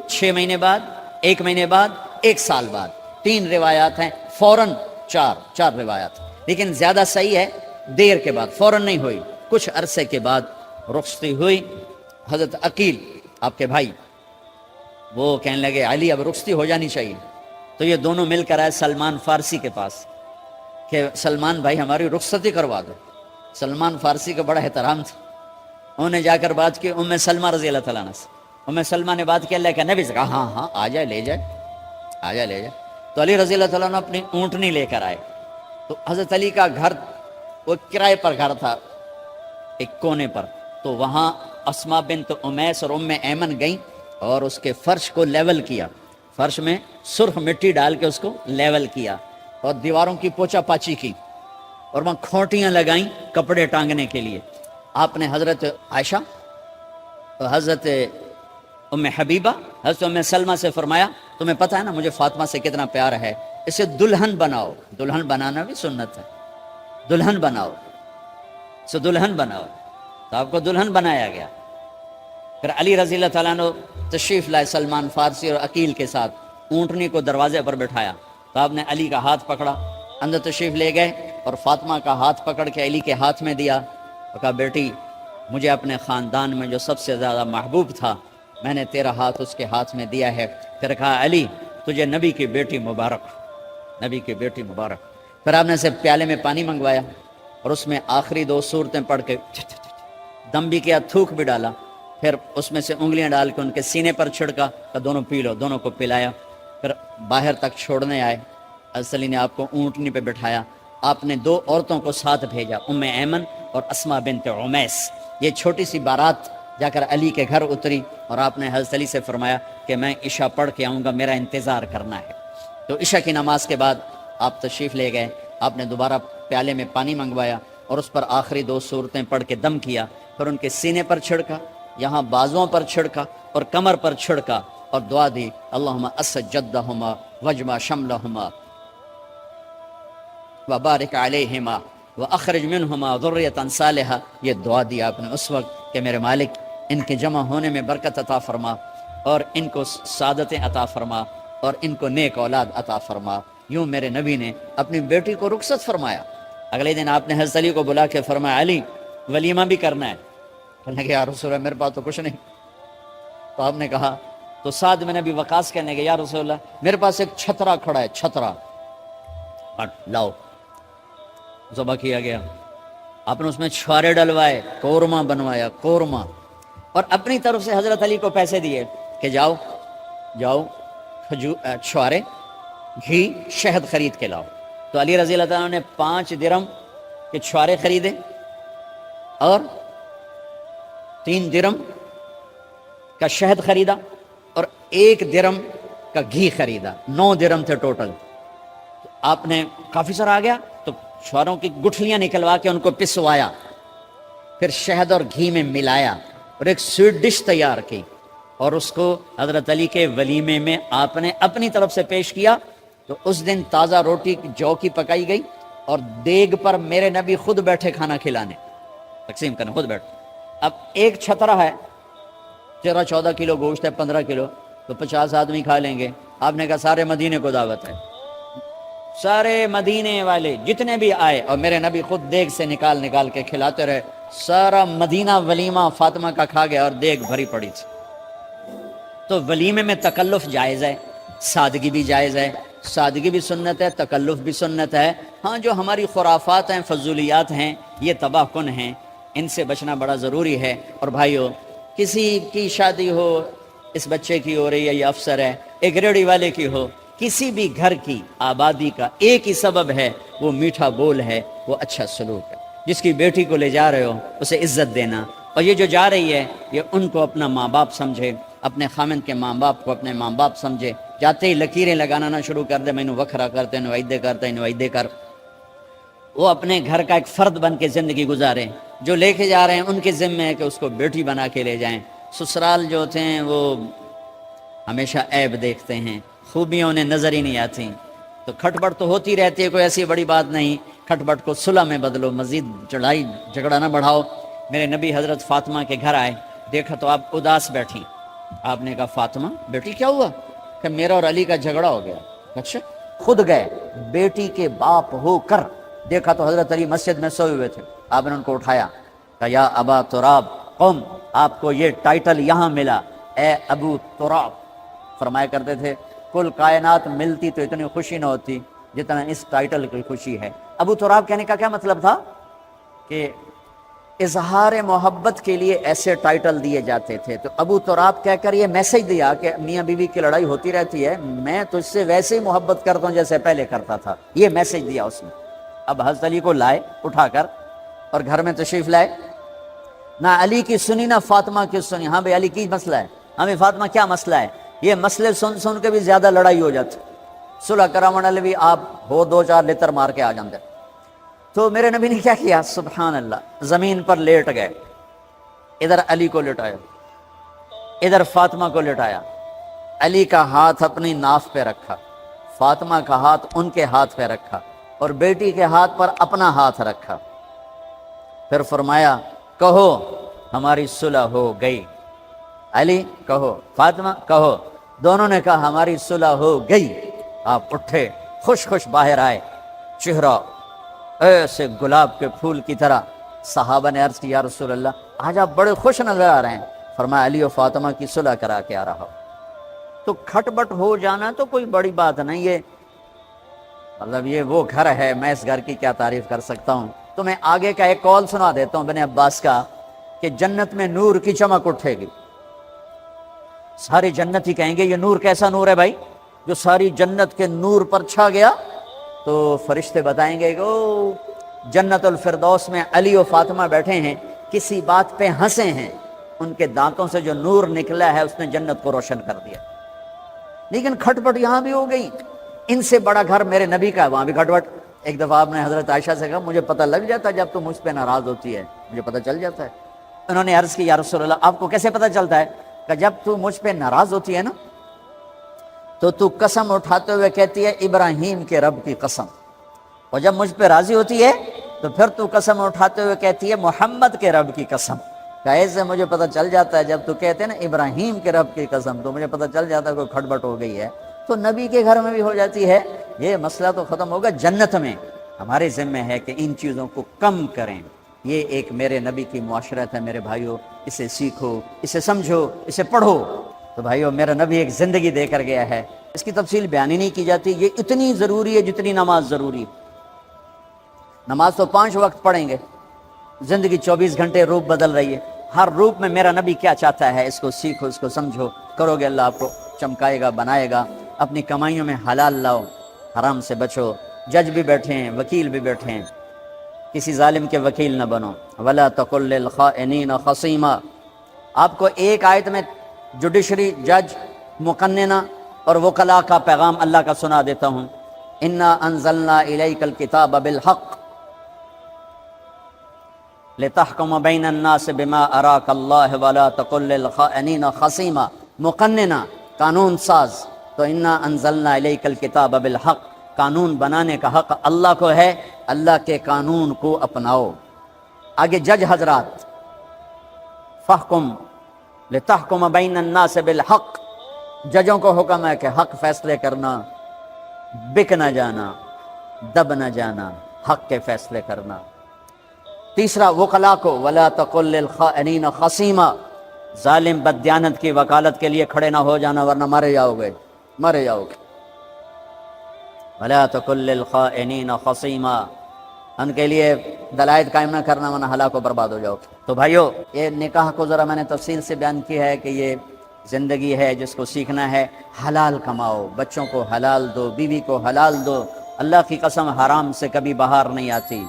6 مہینے بعد، 1 مہینے بعد، 1 سال بعد، 3 روایات ہیں، فوراً 4 روایات، لیکن زیادہ صحیح ہے دیر کے بعد، فوراً نہیں ہوئی، کچھ عرصے کے بعد رخصتی ہوئی۔ حضرت عقیل آپ کے بھائی وہ کہنے لگے علی اب رخصتی ہو جانی چاہیے، تو یہ دونوں مل کر آئے سلمان فارسی کے پاس کہ سلمان بھائی ہماری رخصتی کروا دو۔ سلمان فارسی کا بڑا احترام تھا، انہوں نے جا کر بات کی ام سلمہ رضی اللہ تعالیٰ عنہ سے۔ ام سلمہ نے بات کی اللہ کے نبی سے، کہا ہاں ہاں آ جائے، لے جائے، آ جائے لے جائے۔ تو علی رضی اللہ تعالیٰ عنہ اپنی اونٹنی لے کر آئے، تو حضرت علی کا گھر وہ کرائے پر گھر تھا ایک کونے پر، تو وہاں اسماء بنت امیس اور ام ایمن گئیں اور اس کے فرش کو لیول کیا، فرش میں سرخ مٹی ڈال کے اس کو لیول کیا، اور دیواروں کی پوچا پاچی کی، اور وہاں کھوٹیاں لگائیں کپڑے ٹانگنے کے لیے۔ آپ نے حضرت عائشہ، حضرت ام حبیبہ، حضرت ام سلمہ سے فرمایا تمہیں پتہ ہے نا مجھے فاطمہ سے کتنا پیار ہے، اسے دلہن بناؤ۔ دلہن بنانا بھی سنت ہے، دلہن بناؤ، اسے دلہن بناؤ، تو آپ کو دلہن بنایا گیا۔ پھر علی رضی اللہ تعالیٰ عنہ تشریف لائے سلمان فارسی اور عقیل کے ساتھ، اونٹنی کو دروازے پر بٹھایا، تو آپ نے علی کا ہاتھ پکڑا، اندر تشریف لے گئے اور فاطمہ کا ہاتھ پکڑ کے علی کے ہاتھ میں دیا اور کہا بیٹی مجھے اپنے خاندان میں جو سب سے زیادہ محبوب تھا میں نے تیرا ہاتھ اس کے ہاتھ میں دیا ہے. پھر کہا علی تجھے نبی کی بیٹی مبارک، نبی کی بیٹی مبارک. پھر آپ نے سے پیالے میں پانی منگوایا اور اس میں آخری 2 سورتیں پڑھ کے دم بھی کیا، تھوک بھی ڈالا. پھر اس میں سے انگلیاں ڈال کے ان کے سینے پر چھڑکا کہ دونوں پی لو، دونوں کو پلایا. پھر باہر تک چھوڑنے آئے. حضرت علی نے آپ کو اونٹنی پہ بٹھایا. آپ نے 2 عورتوں کو ساتھ بھیجا، ام ایمن اور اسما بنت عمیس. یہ چھوٹی سی بارات جا کر علی کے گھر اتری اور آپ نے حضرت علی سے فرمایا کہ میں عشاء پڑھ کے آؤں گا، میرا انتظار کرنا ہے. تو عشاء کی نماز کے بعد آپ تشریف لے گئے. آپ نے دوبارہ پیالے میں پانی منگوایا اور اس پر آخری 2 سورتیں پڑھ کے دم کیا. پھر ان کے سینے پر چھڑکا، یہاں بازوؤں پر چھڑکا اور کمر پر چھڑکا اور دعا دی اللہم اسد جدہما وجمع شملہما وبارک علیہما واخرج منہما ذریۃ صالحہ. یہ دعا دی آپ نے اس وقت کہ میرے مالک ان کے جمع ہونے میں برکت عطا فرما اور ان کو سعادتیں عطا فرما اور ان کو نیک اولاد عطا فرما. یوں میرے نبی نے اپنی بیٹی کو رخصت فرمایا. اگلے دن آپ نے حضرت علی کو بلا کے فرمایا علی ولیمہ بھی کرنا ہے. کہنے کہ یا رسول اللہ میرے پاس تو کچھ نہیں. تو آپ نے کہا تو سعد بن ابی وقاص کہنے کہ یا رسول اللہ میرے پاس ایک چھترا کھڑا ہے، چھترا لاؤ. ذبح کیا گیا. آپ نے اس میں چھوارے ڈلوائے، قورمہ بنوایا، قورمہ. اور اپنی طرف سے حضرت علی کو پیسے دیے کہ جاؤ جاؤ چھوارے، گھی، شہد خرید کے لاؤ. تو علی رضی اللہ تعالیٰ نے 5 درم کے چھوارے خریدے اور 3 درم کا شہد خریدا اور 1 درم کا گھی خریدا. 9 درم تھے ٹوٹل. آپ نے کافی سارا آ گیا تو چھواروں کی گٹھلیاں نکلوا کے ان کو پسوایا، پھر شہد اور گھی میں ملایا اور ایک سویٹ ڈش تیار کی اور اس کو حضرت علی کے ولیمے میں آپ نے اپنی طرف سے پیش کیا. تو اس دن تازہ روٹی جو کی پکائی گئی اور دیگ پر میرے نبی خود بیٹھے کھانا کھلانے، تقسیم کرنے خود بیٹھے. اب ایک چھترا ہے، 13-14 کلو گوشت ہے، 15 کلو، تو 50 آدمی کھا لیں گے. آپ نے کہا سارے مدینے کو دعوت ہے. سارے مدینے والے جتنے بھی آئے اور میرے نبی خود دیگ سے نکال کے کھلاتے رہے. سارا مدینہ ولیمہ فاطمہ کا کھا گیا اور دیگ بھری پڑی تھی. تو ولیمے میں تکلف جائز ہے، سادگی بھی جائز ہے. سادگی بھی سنت ہے، تکلف بھی سنت ہے. ہاں جو ہماری خرافات ہیں، فضولیات ہیں، یہ تباہ کن ہیں، ان سے بچنا بڑا ضروری ہے. اور بھائیو کسی کی شادی ہو، اس بچے کی ہو رہی ہے، یہ افسر ہے، ایک ریڑھی والے کی ہو، کسی بھی گھر کی آبادی کا ایک ہی سبب ہے، وہ میٹھا بول ہے، وہ اچھا سلوک ہے. جس کی بیٹی کو لے جا رہے ہو اسے عزت دینا. اور یہ جو جا رہی ہے یہ ان کو اپنا ماں باپ سمجھے، اپنے خامند کے ماں باپ کو اپنے ماں باپ سمجھے. جاتے ہی لکیریں لگانا نہ شروع کر دے، میں انہوں وکھرا کرتے نوائدے کرتے نوائدے کر. وہ اپنے گھر کا ایک فرد بن کے زندگی گزارے. جو لے کے جا رہے ہیں ان کے ذمہ ہے کہ اس کو بیٹی بنا کے لے جائیں. سسرال جو ہوتے ہیں وہ ہمیشہ عیب دیکھتے ہیں، خوبیاں انہیں نظر ہی نہیں آتی. تو کھٹ بٹ تو ہوتی رہتی ہے، کوئی ایسی بڑی بات نہیں. کھٹ بٹ کو صلح میں بدلو، مزید چڑھائی جھگڑا نہ بڑھاؤ. میرے نبی حضرت فاطمہ کے گھر آئے، دیکھا تو آپ اداس بیٹھی. آپ نے کہا فاطمہ بیٹی کیا ہوا؟ کہ میرا اور علی کا جھگڑا ہو گیا. اچھا. خود گئے بیٹی کے باپ ہو کر، دیکھا تو حضرت علی مسجد میں سوئے ہوئے تھے. آپ نے ان کو اٹھایا، کہا یا ابا تراب قم، آپ کو یہ ٹائٹل یہاں ملا، اے ابو تراب. فرمایا کرتے تھے کل کائنات ملتی تو اتنی خوشی نہ ہوتی جتنا اس ٹائٹل کی خوشی ہے. ابو تراب کہنے کا کیا مطلب تھا کہ اظہار محبت کے لیے ایسے ٹائٹل دیے جاتے تھے. تو ابو تراب کہہ کر یہ میسج دیا کہ میاں بیوی کی لڑائی ہوتی رہتی ہے، میں تجھ سے ویسے ہی محبت کرتا ہوں جیسے پہلے کرتا تھا. یہ میسج دیا اس نے. اب حضرت علی کو لائے اٹھا کر اور گھر میں تشریف لائے. نہ علی کی سنی نہ فاطمہ کی سنی. ہاں بھائی علی کی مسئلہ ہے، ہمیں فاطمہ کیا مسئلہ ہے. یہ مسئلے سن کے بھی زیادہ لڑائی ہو جاتی. صلح کرامن علی بھی آپ ہو 2-4 لتر مار کے آ جاندے. تو میرے نبی نے کیا کیا، سبحان اللہ، زمین پر لیٹ گئے. ادھر علی کو لٹایا، ادھر فاطمہ کو لٹایا. علی کا ہاتھ اپنی ناف پہ رکھا، فاطمہ کا ہاتھ ان کے ہاتھ پہ رکھا اور بیٹی کے ہاتھ پر اپنا ہاتھ رکھا. پھر فرمایا کہو ہماری صلح ہو گئی. علی کہو، فاطمہ کہو. دونوں نے کہا ہماری صلح ہو گئی. آپ اٹھے، خوش خوش باہر آئے، چہرہ ایسے گلاب کے پھول کی طرح صحابہ نے عرض کی یا رسول اللہ آج آپ بڑے خوش نظر آ رہے ہیں. فرمایا علی و فاطمہ کی صلح کرا کے آ رہا ہو. تو کھٹ بٹ ہو جانا تو کوئی بڑی بات نہیں ہے، مطلب یہ وہ گھر ہے، میں اس گھر کی کیا تعریف کر سکتا ہوں. تو میں آگے کا ایک قول سنا دیتا ہوں ابن عباس کا کہ جنت میں نور کی چمک اٹھے گی. ساری جنت ہی کہیں گے یہ نور کیسا نور ہے بھائی جو ساری جنت کے نور پر چھا گیا. تو فرشتے بتائیں گے کہ او جنت الفردوس میں علی و فاطمہ بیٹھے ہیں، کسی بات پہ ہنسے ہیں، ان کے دانتوں سے جو نور نکلا ہے اس نے جنت کو روشن کر دیا. لیکن کھٹ پٹ یہاں بھی ہو گئی. ان سے بڑا گھر میرے نبی کا ہے، وہاں بھی کھٹ پٹ. ایک دفعہ آپ نے حضرت عائشہ سے کہا مجھے پتہ لگ جاتا ہے جب تو مجھ پہ ناراض ہوتی ہے، مجھے پتہ چل جاتا ہے. انہوں نے عرض کی یا رسول اللہ آپ کو کیسے پتہ چلتا ہے؟ کہ جب تو مجھ پہ ناراض ہوتی ہے نا تو قسم اٹھاتے ہوئے کہتی ہے ابراہیم کے رب کی قسم، اور جب مجھ پہ راضی ہوتی ہے تو پھر تو قسم اٹھاتے ہوئے کہتی ہے محمد کے رب کی قسم. کہ ایسے مجھے پتہ چل جاتا ہے جب تو کہتے ہیں نا ابراہیم کے رب کی قسم تو مجھے پتہ چل جاتا ہے کوئی کھٹ بٹ ہو گئی ہے. تو نبی کے گھر میں بھی ہو جاتی ہے. یہ مسئلہ تو ختم ہوگا جنت میں. ہمارے ذمہ ہے کہ ان چیزوں کو کم کریں. یہ ایک میرے نبی کی معاشرت ہے میرے بھائیوں، اسے سیکھو، اسے سمجھو، اسے پڑھو. تو بھائیوں میرا نبی ایک زندگی دے کر گیا ہے، اس کی تفصیل بیان ہی نہیں کی جاتی. یہ اتنی ضروری ہے جتنی نماز ضروری. نماز تو 5 وقت پڑھیں گے، زندگی 24 گھنٹے روپ بدل رہی ہے. ہر روپ میں میرا نبی کیا چاہتا ہے اس کو سیکھو، اس کو سمجھو. کرو گے اللہ آپ کو چمکائے گا، بنائے گا. اپنی کمائیوں میں حلال لاؤ، حرام سے بچو. جج بھی بیٹھے ہیں، وکیل بھی بیٹھے ہیں، کسی ظالم کے وکیل نہ بنو. ولا تقل للخائنین خصیما. آپ کو ایک آیت میں جوڈیشری، جج، مقننہ اور وکلاء کا پیغام اللہ کا سنا دیتا ہوں. انا انزلنا الیک الکتاب بالحق لتحکم بین الناس بما اراک اللہ ولا تقل للخائنین خصیما. مقننہ، قانون ساز. تو انا انزلنا الیک الکتاب بالحق، قانون بنانے کا حق اللہ کو ہے، اللہ کے قانون کو اپناؤ. آگے جج حضرات، فحکم لتحکم بین الناس بالحق. ججوں کو حکم ہے کہ حق فیصلے کرنا، بک نہ جانا، دب نہ جانا، حق کے فیصلے کرنا. تیسرا وکلاء کو ولا تقل للخائنین خصیما. ظالم بددیانت کی وکالت کے لیے کھڑے نہ ہو جانا ورنہ مارے جاؤ گے، مارے جاؤ گے. ولا تقل للخائنین خصیما، ان کے لیے دلائل قائم نہ کرنا ورنہ ہلاک و برباد ہو جاؤ. تو بھائیو یہ نکاح کو ذرا میں نے تفصیل سے بیان کی ہے کہ یہ زندگی ہے جس کو سیکھنا ہے. حلال کماؤ، بچوں کو حلال دو، بیوی کو حلال دو. اللہ کی قسم حرام سے کبھی بہار نہیں آتی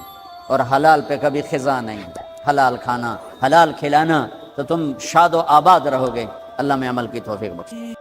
اور حلال پہ کبھی خزاں نہیں. حلال کھانا، حلال کھلانا تو تم شاد و آباد رہو گے. اللہ میں عمل کی توفیق بخشے.